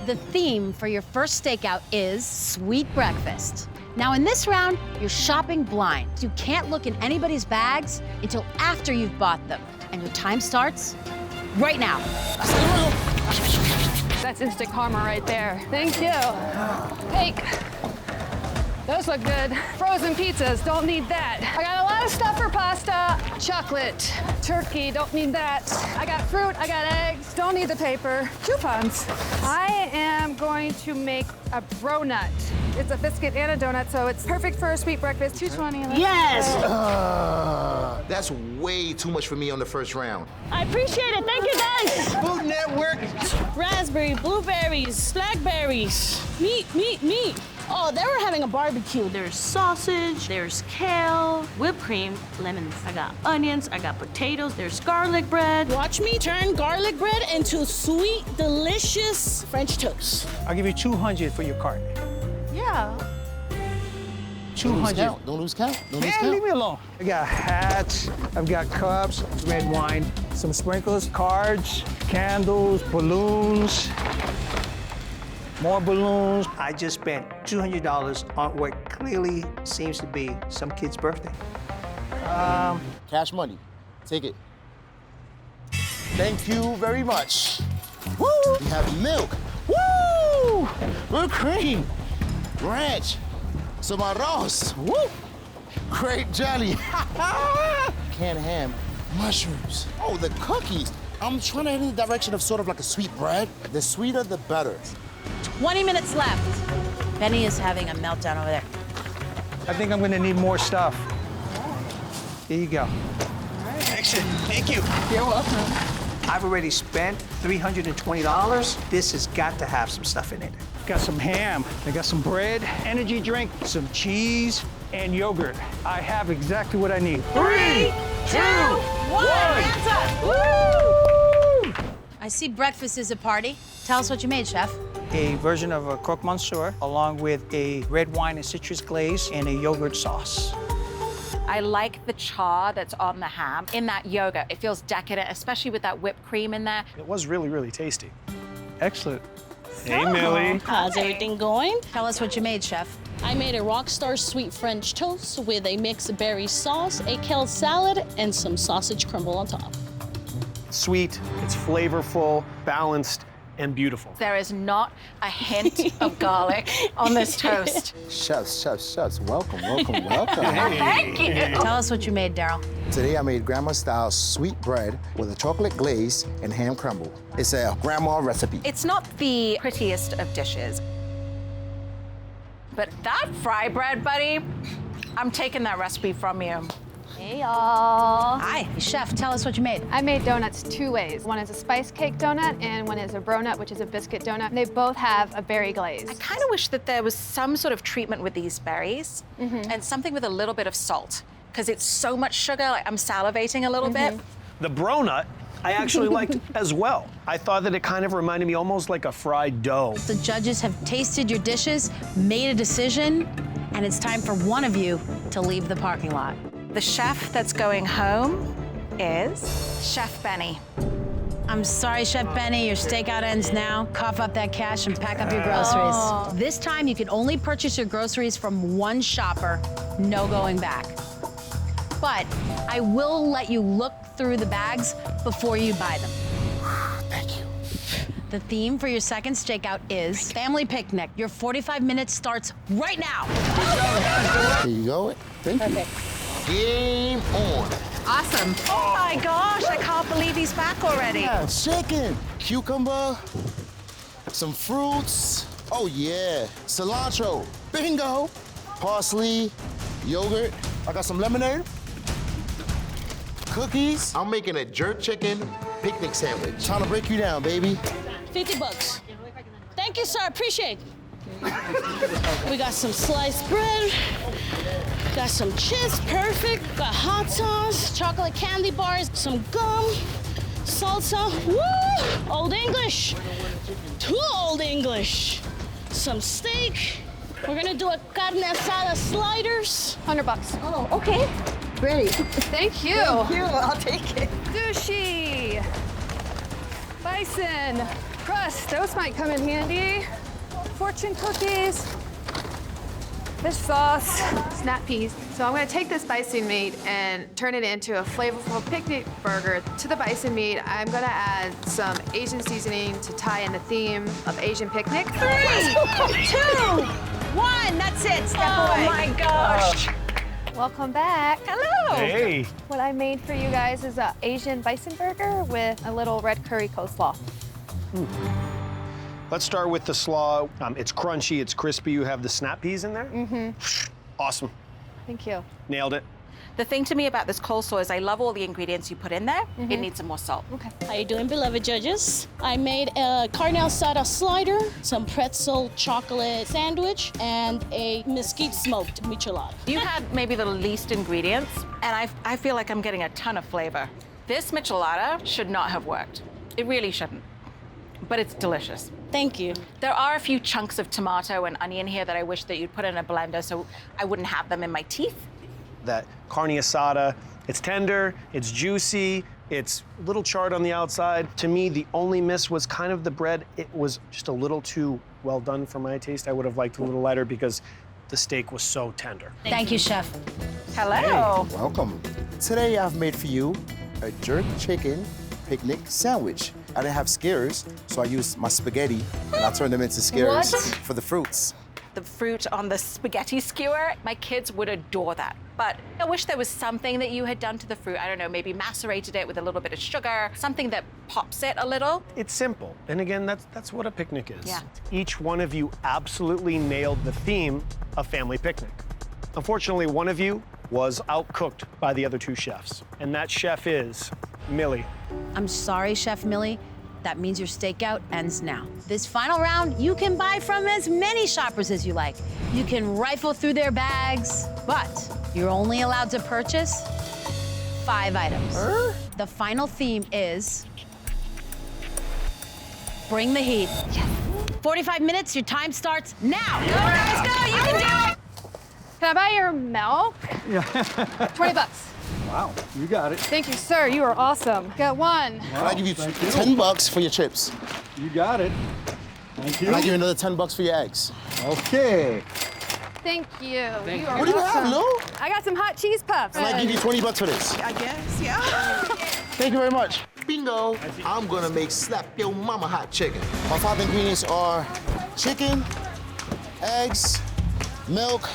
The theme for your first stakeout is sweet breakfast. Now in this round, you're shopping blind. You can't look in anybody's bags until after you've bought them. And your time starts right now. That's instant karma right there. Thank you. Cake. Those look good. Frozen pizzas, don't need that. I got a lot of stuff for pasta. Chocolate, turkey, don't need that. I got fruit, I got eggs, don't need the paper. Coupons. I am going to make a bro-nut. It's a biscuit and a donut, so it's perfect for a sweet breakfast. $2.20. Yes! That's way too much for me on the first round. I appreciate it. Thank you, guys. Food Network. Raspberry, blueberries, blackberries. Meat, meat, meat. Oh, they were having a barbecue. There's sausage, there's kale, whipped cream, lemons. I got onions, I got potatoes, there's garlic bread. Watch me turn garlic bread into sweet, delicious French toast. I'll give you 200 for your cart. Yeah. 200. Don't lose count. Don't lose Man, count. leave me alone. I got hats, I've got cups, red wine, some sprinkles, cards, candles, balloons, more balloons. I just spent $200 on what clearly seems to be some kid's birthday. Cash money. Take it. Thank you very much. Woo! We have milk. Woo! Whipped cream. Ranch. Some arroz. Woo! Grape jelly. Canned ham. Mushrooms. Oh, the cookies. I'm trying to head in the direction of sort of like a sweet bread. The sweeter, the better. 20 minutes left. Benny is having a meltdown over there. I think I'm gonna need more stuff. Here you go. Excellent, thank you. You're welcome. I've already spent $320. This has got to have some stuff in it. Got some ham, I got some bread, energy drink, some cheese, and yogurt. I have exactly what I need. 3, 2, 1, hands up! Woo! I see breakfast is a party. Tell us what you made, Chef. A version of a croque monsieur, along with a red wine and citrus glaze and a yogurt sauce. I like the char that's on the ham in that yogurt. It feels decadent, especially with that whipped cream in there. It was really, really tasty. Excellent. Hey, Millie. How's everything going? Tell us what you made, Chef. I made a rockstar sweet French toast with a mixed berry sauce, a kale salad, and some sausage crumble on top. Sweet, it's flavorful, balanced, and beautiful. There is not a hint of garlic on this toast. Chefs, welcome, welcome, welcome. Thank you. Tell us what you made, Daryl. Today I made grandma-style sweet bread with a chocolate glaze and ham crumble. It's a grandma recipe. It's not the prettiest of dishes, but that fry bread, buddy, I'm taking that recipe from you. Hey, y'all. Hi. Chef, tell us what you made. I made donuts 2 ways. One is a spice cake donut, and one is a bro-nut, which is a biscuit donut. They both have a berry glaze. I kind of wish that there was some sort of treatment with these berries and something with a little bit of salt, because it's so much sugar, like I'm salivating a little bit. The bro-nut, I actually liked as well. I thought that it kind of reminded me almost like a fried dough. The judges have tasted your dishes, made a decision, and it's time for one of you to leave the parking lot. The chef that's going home is Chef Benny. I'm sorry, Chef Benny, your stakeout ends now. Cough up that cash and pack up your groceries. This time, you can only purchase your groceries from one shopper, no going back. But I will let you look through the bags before you buy them. Thank you. The theme for your second stakeout is family picnic. Your 45 minutes starts right now. Here you go. Thank you. Game on. Awesome. Oh my gosh, I can't believe he's back already. Yeah, chicken, cucumber, some fruits. Oh yeah, cilantro, bingo. Parsley, yogurt. I got some lemonade. Cookies. I'm making a jerk chicken picnic sandwich. Trying to break you down, baby. 50 bucks. Thank you, sir. Appreciate it. We got some sliced bread. Got some chips, perfect. Got hot sauce, chocolate candy bars, some gum, salsa. Woo! Old English. Too Old English. Some steak. We're gonna do a carne asada sliders. $100. Oh, okay. Great. Thank you. Thank you. I'll take it. Sushi. Bison. crust. Those might come in handy. Fortune cookies. Fish sauce. Snap peas. So I'm gonna take this bison meat and turn it into a flavorful picnic burger. To the bison meat, I'm gonna add some Asian seasoning to tie in the theme of Asian picnic. 3, 2, 1. That's it. Step away. Oh my gosh. Welcome back. Hello. Hey. What I made for you guys is a Asian bison burger with a little red curry coleslaw. Let's start with the slaw. It's crunchy, it's crispy. You have the snap peas in there? Mm-hmm. Awesome. Thank you. Nailed it. The thing to me about this coleslaw is I love all the ingredients you put in there. It needs some more salt. Okay. How you doing, beloved judges? I made a carne asada slider, some pretzel chocolate sandwich, and a mesquite smoked michelada. You had maybe the least ingredients, and I feel like I'm getting a ton of flavor. This michelada should not have worked. It really shouldn't, but it's delicious. Thank you. There are a few chunks of tomato and onion here that I wish that you'd put in a blender so I wouldn't have them in my teeth. That carne asada, it's tender, it's juicy, it's a little charred on the outside. To me, the only miss was kind of the bread. It was just a little too well done for my taste. I would have liked a little lighter because the steak was so tender. Thank you, Chef. Hello. Welcome. Today I've made for you a jerk chicken picnic sandwich. I didn't have skewers, so I used my spaghetti and I turned them into skewers for the fruits. The fruit on the spaghetti skewer, my kids would adore that. But I wish there was something that you had done to the fruit. I don't know, maybe macerated it with a little bit of sugar, something that pops it a little. It's simple. And again, that's what a picnic is. Yeah. Each one of you absolutely nailed the theme of family picnic. Unfortunately, one of you was outcooked by the other two chefs. And that chef is Millie. I'm sorry, Chef Millie. That means your stakeout ends now. This final round, you can buy from as many shoppers as you like. You can rifle through their bags, but you're only allowed to purchase 5 items. The final theme is bring the heat. Yes. 45 minutes, your time starts now. Go, guys, go, you can do it. Can I buy your milk? Yeah. $20. Wow, you got it. Thank you, sir. You are awesome. Got one. Can I give you $10 for your chips? You got it. Thank you. Can I give you another $10 for your eggs? Okay. Thank you. You are What do you awesome. have, Lou? I got some hot cheese puffs. Can I give you $20 for this? I guess, yeah. Thank you very much. Bingo. I'm gonna make slap your mama hot chicken. My 5 ingredients are chicken, eggs, milk,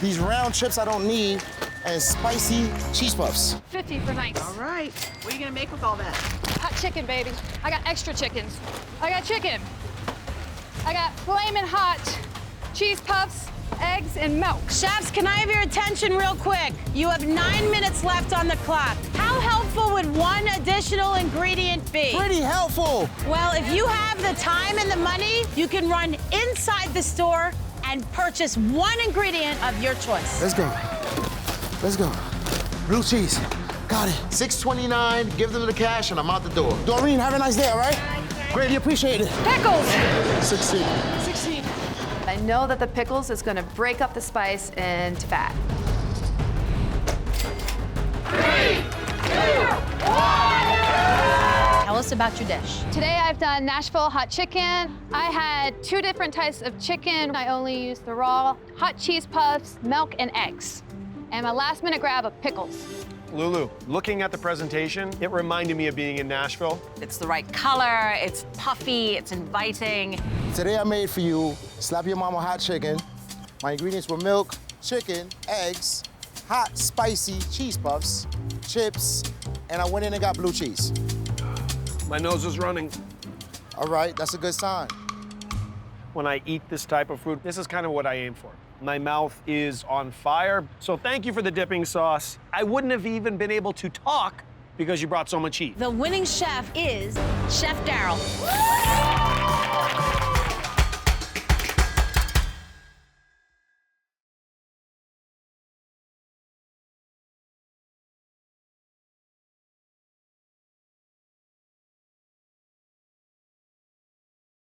these round chips I don't need, and spicy cheese puffs. 50 for nice. All right. What are you gonna make with all that? Hot chicken, baby. I got extra chickens. I got chicken. I got flaming hot cheese puffs, eggs, and milk. Chefs, can I have your attention real quick? You have 9 minutes left on the clock. How helpful would one additional ingredient be? Pretty helpful. Well, if you have the time and the money, you can run inside the store and purchase one ingredient of your choice. Let's go. Let's go. Blue cheese. Got it. $6.29. Give them the cash and I'm out the door. Doreen, have a nice day, all right? Greatly appreciate it. Pickles! 16. I know that the pickles is gonna break up the spice into fat. 3, 2, 1! Tell us about your dish. Today I've done Nashville hot chicken. I had 2 different types of chicken. I only used the raw hot cheese puffs, milk, and eggs. And my last minute grab of pickles. Lulu, looking at the presentation, it reminded me of being in Nashville. It's the right color, it's puffy, it's inviting. Today I made for you slap your mama hot chicken. My ingredients were milk, chicken, eggs, hot spicy cheese puffs, chips, and I went in and got blue cheese. My nose is running. All right, that's a good sign. When I eat this type of food, this is kind of what I aim for. My mouth is on fire, so thank you for the dipping sauce. I wouldn't have even been able to talk because you brought so much heat. The winning chef is Chef Daryl.